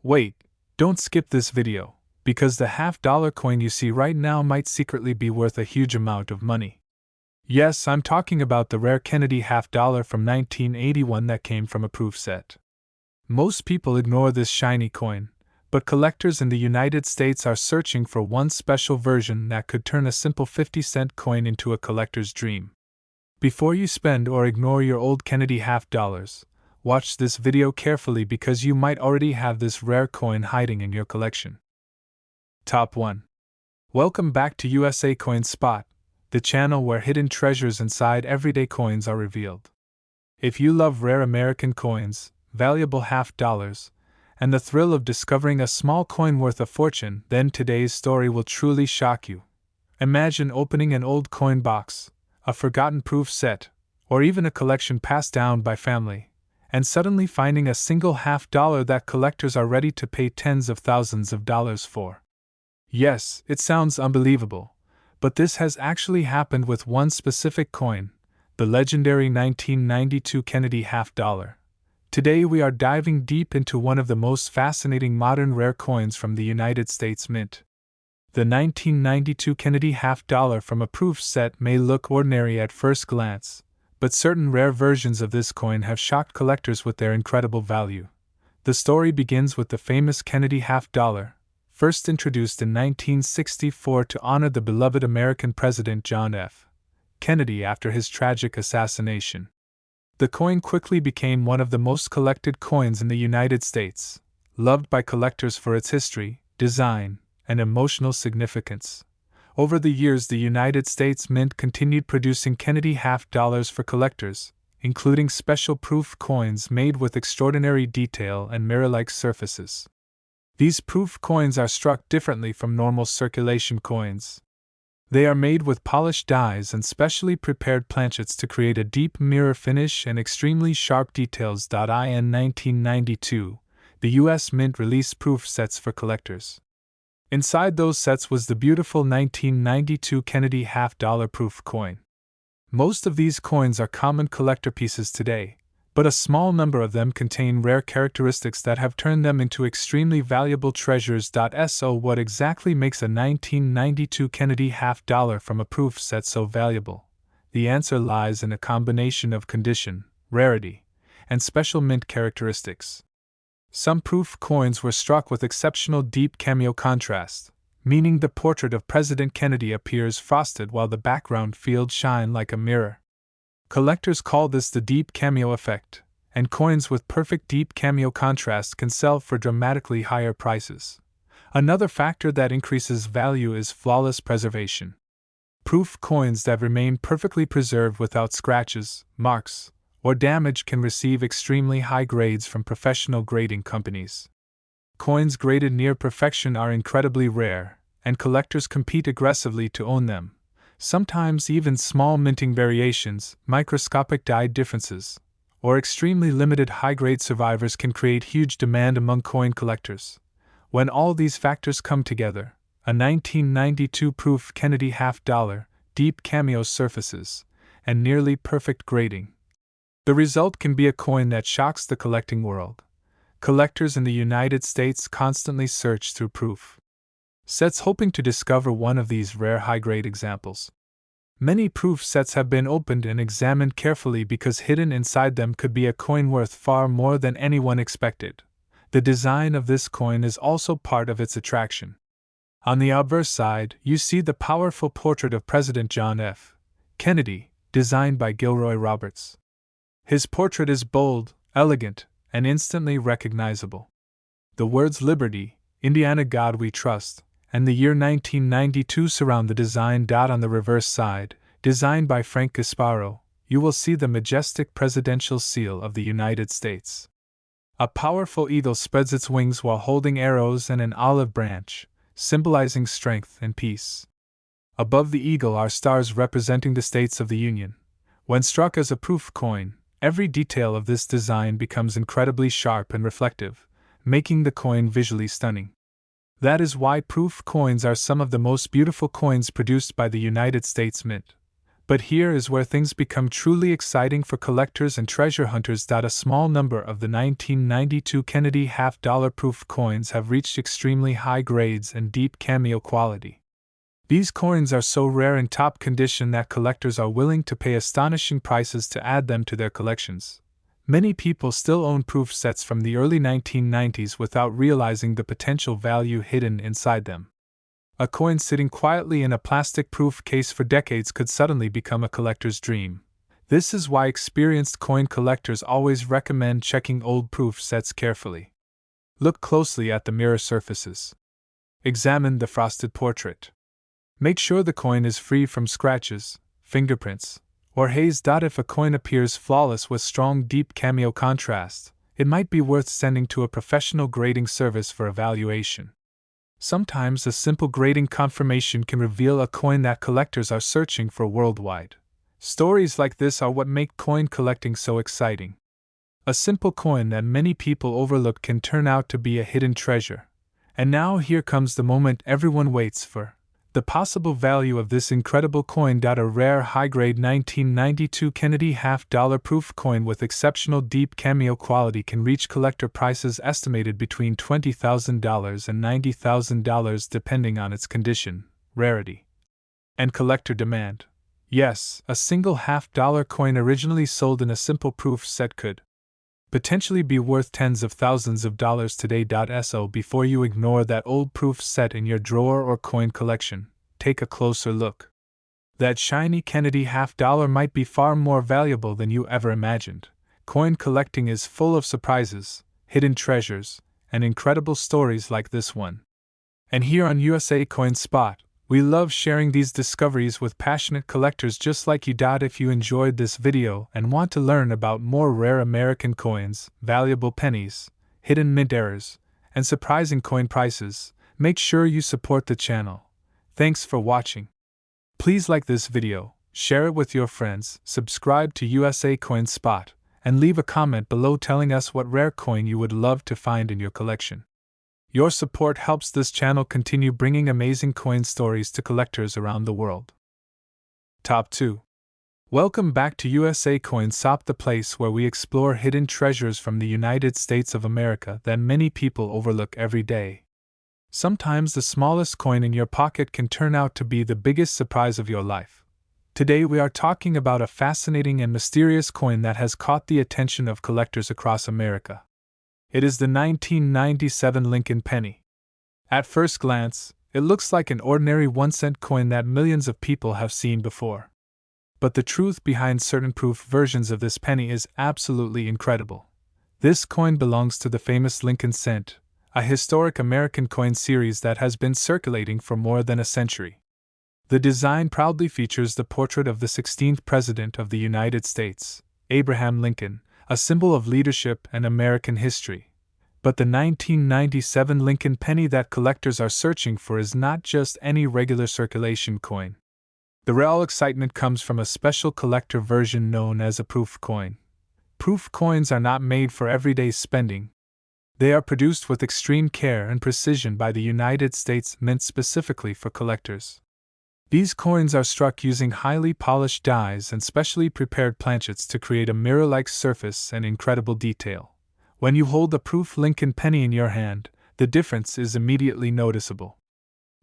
Wait, don't skip this video, because the half-dollar coin you see right now might secretly be worth a huge amount of money. Yes, I'm talking about the rare Kennedy half-dollar from 1981 that came from a proof set. Most people ignore this shiny coin, but collectors in the United States are searching for one special version that could turn a simple 50-cent coin into a collector's dream. Before you spend or ignore your old Kennedy half-dollars, watch this video carefully because you might already have this rare coin hiding in your collection. Top 1. Welcome back to USA Coin Spot, the channel where hidden treasures inside everyday coins are revealed. If you love rare American coins, valuable half-dollars, and the thrill of discovering a small coin worth a fortune, then today's story will truly shock you. Imagine opening an old coin box, a forgotten proof set, or even a collection passed down by family, and suddenly finding a single half-dollar that collectors are ready to pay tens of thousands of dollars for. Yes, it sounds unbelievable, but this has actually happened with one specific coin, the legendary 1992 Kennedy half-dollar. Today we are diving deep into one of the most fascinating modern rare coins from the United States Mint. The 1992 Kennedy half-dollar from a proof set may look ordinary at first glance, but certain rare versions of this coin have shocked collectors with their incredible value. The story begins with the famous Kennedy half-dollar, first introduced in 1964 to honor the beloved American President John F. Kennedy after his tragic assassination. The coin quickly became one of the most collected coins in the United States, loved by collectors for its history, design, and emotional significance. Over the years, the United States Mint continued producing Kennedy half-dollars for collectors, including special proof coins made with extraordinary detail and mirror-like surfaces. These proof coins are struck differently from normal circulation coins. They are made with polished dies and specially prepared planchets to create a deep mirror finish and extremely sharp details. In 1992, the U.S. Mint released proof sets for collectors. Inside those sets was the beautiful 1992 Kennedy half-dollar proof coin. Most of these coins are common collector pieces today, but a small number of them contain rare characteristics that have turned them into extremely valuable treasures. So what exactly makes a 1992 Kennedy half-dollar from a proof set so valuable? The answer lies in a combination of condition, rarity, and special mint characteristics. Some proof coins were struck with exceptional deep cameo contrast, meaning the portrait of President Kennedy appears frosted while the background fields shine like a mirror. Collectors call this the deep cameo effect, and coins with perfect deep cameo contrast can sell for dramatically higher prices. Another factor that increases value is flawless preservation. Proof coins that remain perfectly preserved without scratches, marks, or damage can receive extremely high grades from professional grading companies. Coins graded near perfection are incredibly rare, and collectors compete aggressively to own them. Sometimes even small minting variations, microscopic die differences, or extremely limited high-grade survivors can create huge demand among coin collectors. When all these factors come together, a 1992 proof Kennedy half-dollar, deep cameo surfaces, and nearly perfect grading. The result can be a coin that shocks the collecting world. Collectors in the United States constantly search through proof sets hoping to discover one of these rare high-grade examples. Many proof sets have been opened and examined carefully because hidden inside them could be a coin worth far more than anyone expected. The design of this coin is also part of its attraction. On the obverse side, you see the powerful portrait of President John F. Kennedy, designed by Gilroy Roberts. His portrait is bold, elegant, and instantly recognizable. The words Liberty, Indiana God We Trust, and the year 1992 surround the design. On the reverse side, designed by Frank Gasparo, you will see the majestic presidential seal of the United States. A powerful eagle spreads its wings while holding arrows and an olive branch, symbolizing strength and peace. Above the eagle are stars representing the states of the Union. When struck as a proof coin, every detail of this design becomes incredibly sharp and reflective, making the coin visually stunning. That is why proof coins are some of the most beautiful coins produced by the United States Mint. But here is where things become truly exciting for collectors and treasure hunters. A small number of the 1992 Kennedy half-dollar proof coins have reached extremely high grades and deep cameo quality. These coins are so rare in top condition that collectors are willing to pay astonishing prices to add them to their collections. Many people still own proof sets from the early 1990s without realizing the potential value hidden inside them. A coin sitting quietly in a plastic proof case for decades could suddenly become a collector's dream. This is why experienced coin collectors always recommend checking old proof sets carefully. Look closely at the mirror surfaces. Examine the frosted portrait. Make sure the coin is free from scratches, fingerprints, or haze. If a coin appears flawless with strong deep cameo contrast, it might be worth sending to a professional grading service for evaluation. Sometimes a simple grading confirmation can reveal a coin that collectors are searching for worldwide. Stories like this are what make coin collecting so exciting. A simple coin that many people overlook can turn out to be a hidden treasure. And now here comes the moment everyone waits for. The possible value of this incredible coin. A rare high-grade 1992 Kennedy half-dollar proof coin with exceptional deep cameo quality can reach collector prices estimated between $20,000 and $90,000 depending on its condition, rarity, and collector demand. Yes, a single half-dollar coin originally sold in a simple proof set could potentially be worth tens of thousands of dollars today. So before you ignore that old proof set in your drawer or coin collection, take a closer look. That shiny Kennedy half-dollar might be far more valuable than you ever imagined. Coin collecting is full of surprises, hidden treasures, and incredible stories like this one. And here on USA Coin Spot, we love sharing these discoveries with passionate collectors just like you. If you enjoyed this video and want to learn about more rare American coins, valuable pennies, hidden mint errors, and surprising coin prices, make sure you support the channel. Thanks for watching. Please like this video, share it with your friends, subscribe to USA Coin Spot, and leave a comment below telling us what rare coin you would love to find in your collection. Your support helps this channel continue bringing amazing coin stories to collectors around the world. Top 2. Welcome back to USA Coin Spot, the place where we explore hidden treasures from the United States of America that many people overlook every day. Sometimes the smallest coin in your pocket can turn out to be the biggest surprise of your life. Today we are talking about a fascinating and mysterious coin that has caught the attention of collectors across America. It is the 1997 Lincoln penny. At first glance, it looks like an ordinary 1-cent coin that millions of people have seen before. But the truth behind certain proof versions of this penny is absolutely incredible. This coin belongs to the famous Lincoln cent, a historic American coin series that has been circulating for more than a century. The design proudly features the portrait of the 16th President of the United States, Abraham Lincoln, a symbol of leadership and American history. But the 1997 Lincoln penny that collectors are searching for is not just any regular circulation coin. The real excitement comes from a special collector version known as a proof coin. Proof coins are not made for everyday spending. They are produced with extreme care and precision by the United States Mint specifically for collectors. These coins are struck using highly polished dies and specially prepared planchets to create a mirror-like surface and incredible detail. When you hold the proof Lincoln penny in your hand, the difference is immediately noticeable.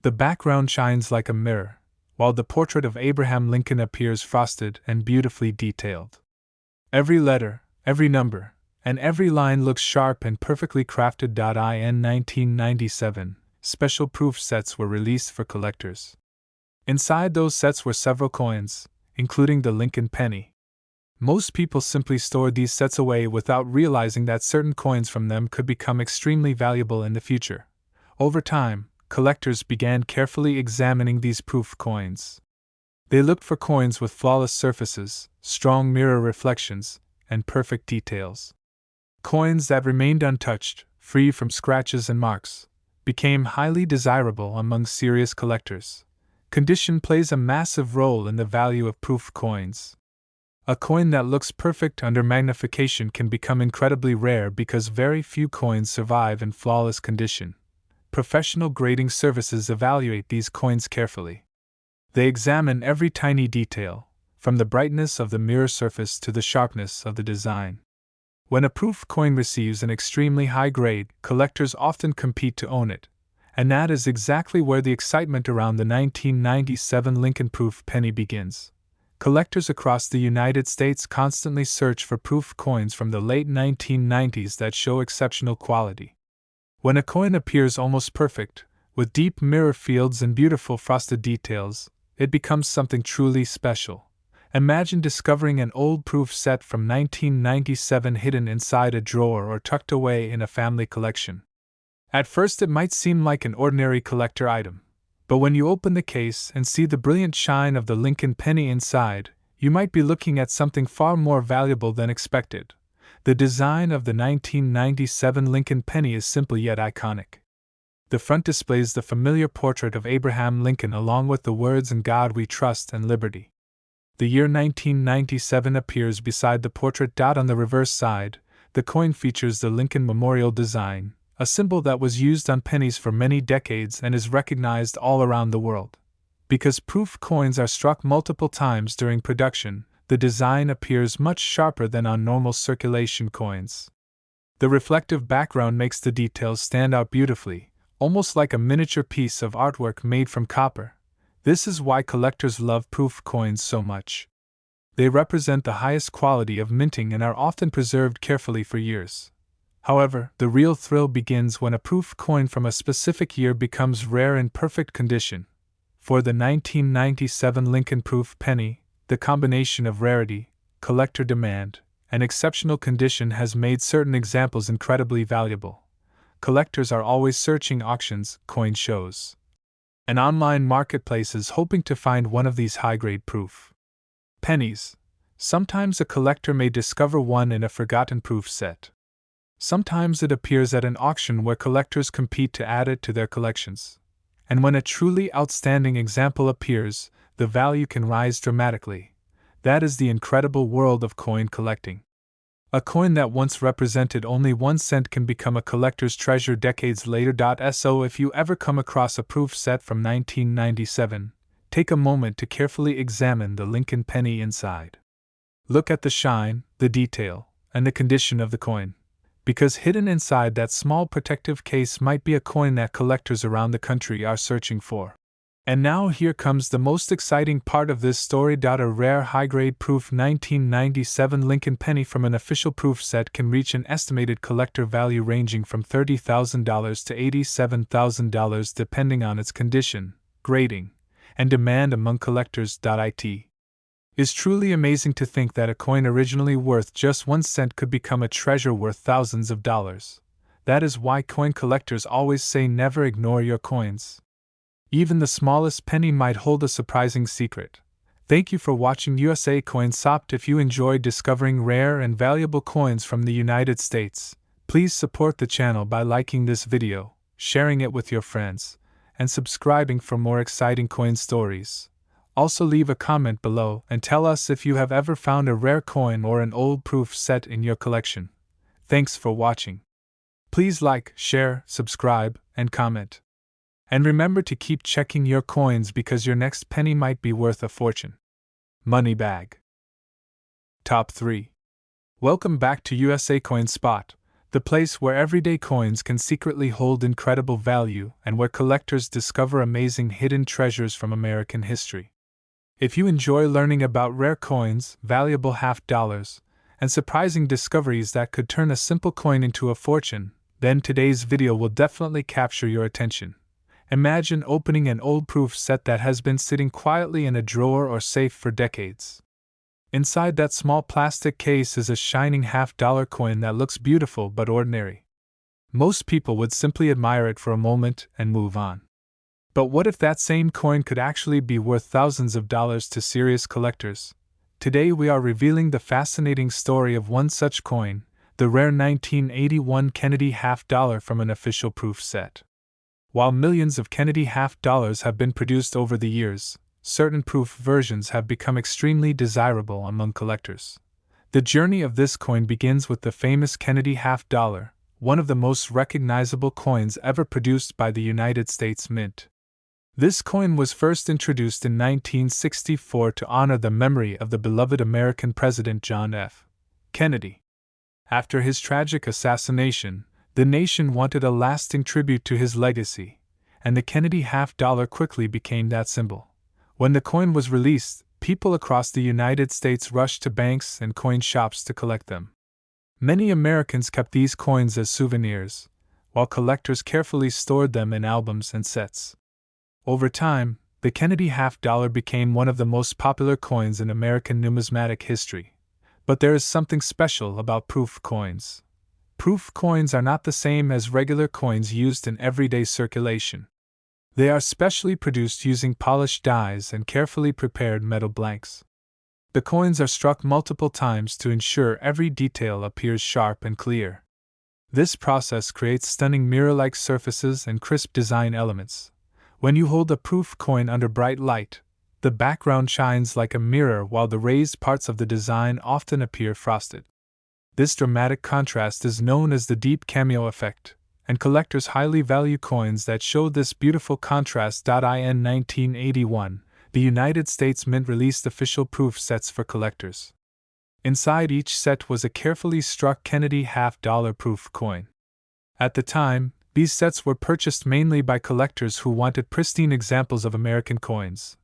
The background shines like a mirror, while the portrait of Abraham Lincoln appears frosted and beautifully detailed. Every letter, every number, and every line looks sharp and perfectly crafted. In 1997, special proof sets were released for collectors. Inside those sets were several coins, including the Lincoln penny. Most people simply stored these sets away without realizing that certain coins from them could become extremely valuable in the future. Over time, collectors began carefully examining these proof coins. They looked for coins with flawless surfaces, strong mirror reflections, and perfect details. Coins that remained untouched, free from scratches and marks, became highly desirable among serious collectors. Condition plays a massive role in the value of proof coins. A coin that looks perfect under magnification can become incredibly rare because very few coins survive in flawless condition. Professional grading services evaluate these coins carefully. They examine every tiny detail, from the brightness of the mirror surface to the sharpness of the design. When a proof coin receives an extremely high grade, collectors often compete to own it, and that is exactly where the excitement around the 1997 Lincoln proof penny begins. Collectors across the United States constantly search for proof coins from the late 1990s that show exceptional quality. When a coin appears almost perfect, with deep mirror fields and beautiful frosted details, it becomes something truly special. Imagine discovering an old proof set from 1997 hidden inside a drawer or tucked away in a family collection. At first, it might seem like an ordinary collector item, but when you open the case and see the brilliant shine of the Lincoln penny inside, you might be looking at something far more valuable than expected. The design of the 1997 Lincoln penny is simple yet iconic. The front displays the familiar portrait of Abraham Lincoln along with the words "In God We Trust" and "Liberty." The year 1997 appears beside the portrait. On the reverse side, the coin features the Lincoln Memorial design, a symbol that was used on pennies for many decades and is recognized all around the world. Because proof coins are struck multiple times during production, the design appears much sharper than on normal circulation coins. The reflective background makes the details stand out beautifully, almost like a miniature piece of artwork made from copper. This is why collectors love proof coins so much. They represent the highest quality of minting and are often preserved carefully for years. However, the real thrill begins when a proof coin from a specific year becomes rare in perfect condition. For the 1997 Lincoln proof penny, the combination of rarity, collector demand, and exceptional condition has made certain examples incredibly valuable. Collectors are always searching auctions, coin shows, and online marketplaces hoping to find one of these high-grade proof pennies. Sometimes a collector may discover one in a forgotten proof set. Sometimes it appears at an auction where collectors compete to add it to their collections. And when a truly outstanding example appears, the value can rise dramatically. That is the incredible world of coin collecting. A coin that once represented only 1 cent can become a collector's treasure decades later. So if you ever come across a proof set from 1997, take a moment to carefully examine the Lincoln penny inside. Look at the shine, the detail, and the condition of the coin. Because hidden inside that small protective case might be a coin that collectors around the country are searching for. And now here comes the most exciting part of this story. A rare high-grade proof 1997 Lincoln penny from an official proof set can reach an estimated collector value ranging from $30,000 to $87,000 depending on its condition, grading, and demand among collectors. It is truly amazing to think that a coin originally worth just 1 cent could become a treasure worth thousands of dollars. That is why coin collectors always say never ignore your coins. Even the smallest penny might hold a surprising secret. Thank you for watching USA Coin Sopt. If you enjoyed discovering rare and valuable coins from the United States, please support the channel by liking this video, sharing it with your friends, and subscribing for more exciting coin stories. Also leave a comment below and tell us if you have ever found a rare coin or an old proof set in your collection. Thanks for watching. Please like, share, subscribe, and comment. And remember to keep checking your coins because your next penny might be worth a fortune. Money bag. Top 3. Welcome back to USA Coin Spot, the place where everyday coins can secretly hold incredible value and where collectors discover amazing hidden treasures from American history. If you enjoy learning about rare coins, valuable half dollars, and surprising discoveries that could turn a simple coin into a fortune, then today's video will definitely capture your attention. Imagine opening an old proof set that has been sitting quietly in a drawer or safe for decades. Inside that small plastic case is a shining half-dollar coin that looks beautiful but ordinary. Most people would simply admire it for a moment and move on. But what if that same coin could actually be worth thousands of dollars to serious collectors? Today we are revealing the fascinating story of one such coin, the rare 1981 Kennedy half-dollar from an official proof set. While millions of Kennedy half-dollars have been produced over the years, certain proof versions have become extremely desirable among collectors. The journey of this coin begins with the famous Kennedy half-dollar, one of the most recognizable coins ever produced by the United States Mint. This coin was first introduced in 1964 to honor the memory of the beloved American President John F. Kennedy. After his tragic assassination, the nation wanted a lasting tribute to his legacy, and the Kennedy half-dollar quickly became that symbol. When the coin was released, people across the United States rushed to banks and coin shops to collect them. Many Americans kept these coins as souvenirs, while collectors carefully stored them in albums and sets. Over time, the Kennedy half-dollar became one of the most popular coins in American numismatic history. But there is something special about proof coins. Proof coins are not the same as regular coins used in everyday circulation. They are specially produced using polished dies and carefully prepared metal blanks. The coins are struck multiple times to ensure every detail appears sharp and clear. This process creates stunning mirror-like surfaces and crisp design elements. When you hold a proof coin under bright light, the background shines like a mirror while the raised parts of the design often appear frosted. This dramatic contrast is known as the deep cameo effect, and collectors highly value coins that show this beautiful contrast. In 1981, the United States Mint released official proof sets for collectors. Inside each set was a carefully struck Kennedy half-dollar proof coin. At the time, these sets were purchased mainly by collectors who wanted pristine examples of American coins.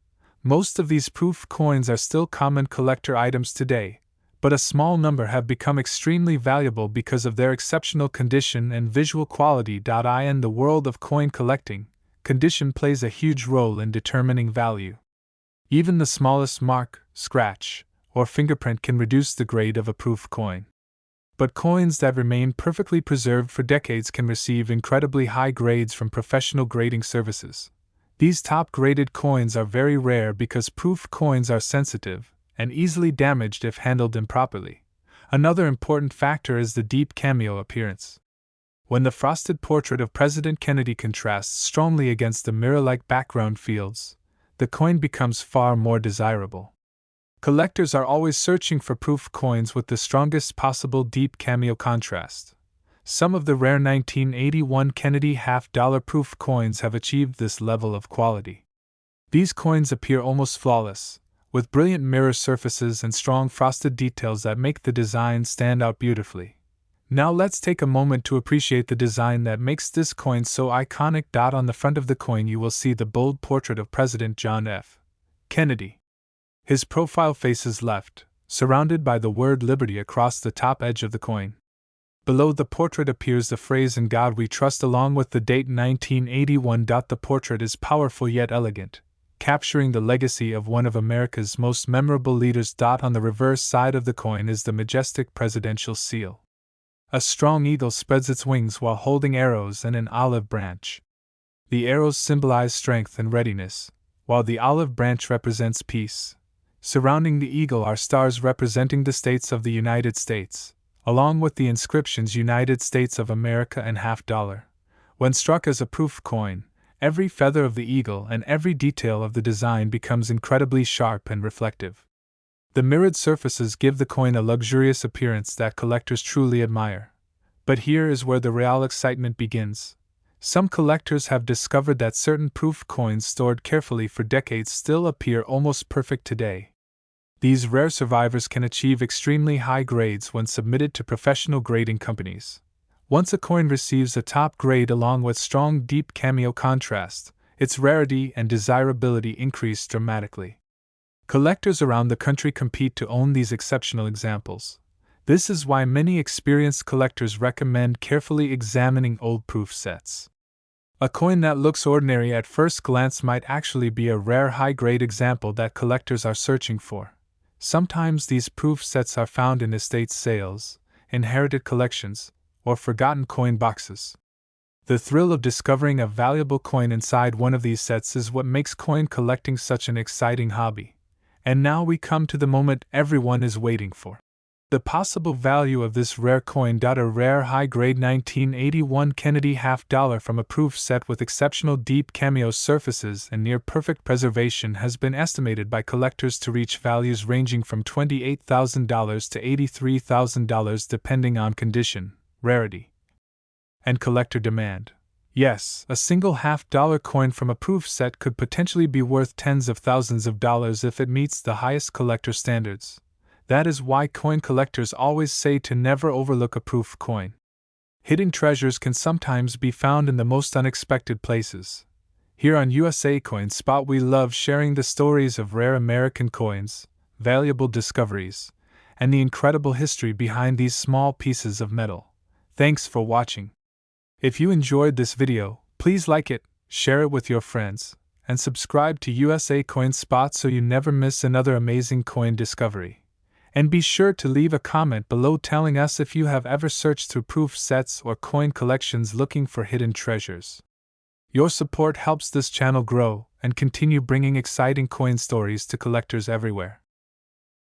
Most of these proof coins are still common collector items today, but a small number have become extremely valuable because of their exceptional condition and visual quality. In the world of coin collecting, condition plays a huge role in determining value. Even the smallest mark, scratch, or fingerprint can reduce the grade of a proof coin. But coins that remain perfectly preserved for decades can receive incredibly high grades from professional grading services. These top-graded coins are very rare because proof coins are sensitive and easily damaged if handled improperly. Another important factor is the deep cameo appearance. When the frosted portrait of President Kennedy contrasts strongly against the mirror-like background fields, the coin becomes far more desirable. Collectors are always searching for proof coins with the strongest possible deep cameo contrast. Some of the rare 1981 Kennedy half-dollar proof coins have achieved this level of quality. These coins appear almost flawless, with brilliant mirror surfaces and strong frosted details that make the design stand out beautifully. Now let's take a moment to appreciate the design that makes this coin so iconic. On the front of the coin you will see the bold portrait of President John F. Kennedy. His profile faces left, surrounded by the word Liberty across the top edge of the coin. Below the portrait appears the phrase "In God We Trust" along with the date 1981. The portrait is powerful yet elegant, capturing the legacy of one of America's most memorable leaders. On the reverse side of the coin is the majestic presidential seal. A strong eagle spreads its wings while holding arrows and an olive branch. The arrows symbolize strength and readiness, while the olive branch represents peace. Surrounding the eagle are stars representing the states of the United States, along with the inscriptions United States of America and $50. When struck as a proof coin, every feather of the eagle and every detail of the design becomes incredibly sharp and reflective. The mirrored surfaces give the coin a luxurious appearance that collectors truly admire. But here is where the real excitement begins. Some collectors have discovered that certain proof coins stored carefully for decades still appear almost perfect today. These rare survivors can achieve extremely high grades when submitted to professional grading companies. Once a coin receives a top grade along with strong deep cameo contrast, its rarity and desirability increase dramatically. Collectors around the country compete to own these exceptional examples. This is why many experienced collectors recommend carefully examining old proof sets. A coin that looks ordinary at first glance might actually be a rare high-grade example that collectors are searching for. Sometimes these proof sets are found in estate sales, inherited collections, or forgotten coin boxes. The thrill of discovering a valuable coin inside one of these sets is what makes coin collecting such an exciting hobby. And now we come to the moment everyone is waiting for. The possible value of this rare coin. A rare high-grade 1981 Kennedy $50 from a proof set with exceptional deep cameo surfaces and near-perfect preservation has been estimated by collectors to reach values ranging from $28,000 to $83,000 depending on condition, rarity, and collector demand. Yes, a single half-dollar coin from a proof set could potentially be worth tens of thousands of dollars if it meets the highest collector standards. That is why coin collectors always say to never overlook a proof coin. Hidden treasures can sometimes be found in the most unexpected places. Here on USA Coin Spot, we love sharing the stories of rare American coins, valuable discoveries, and the incredible history behind these small pieces of metal. Thanks for watching. If you enjoyed this video, please like it, share it with your friends, and subscribe to USA Coin Spot so you never miss another amazing coin discovery. And be sure to leave a comment below telling us if you have ever searched through proof sets or coin collections looking for hidden treasures. Your support helps this channel grow and continue bringing exciting coin stories to collectors everywhere.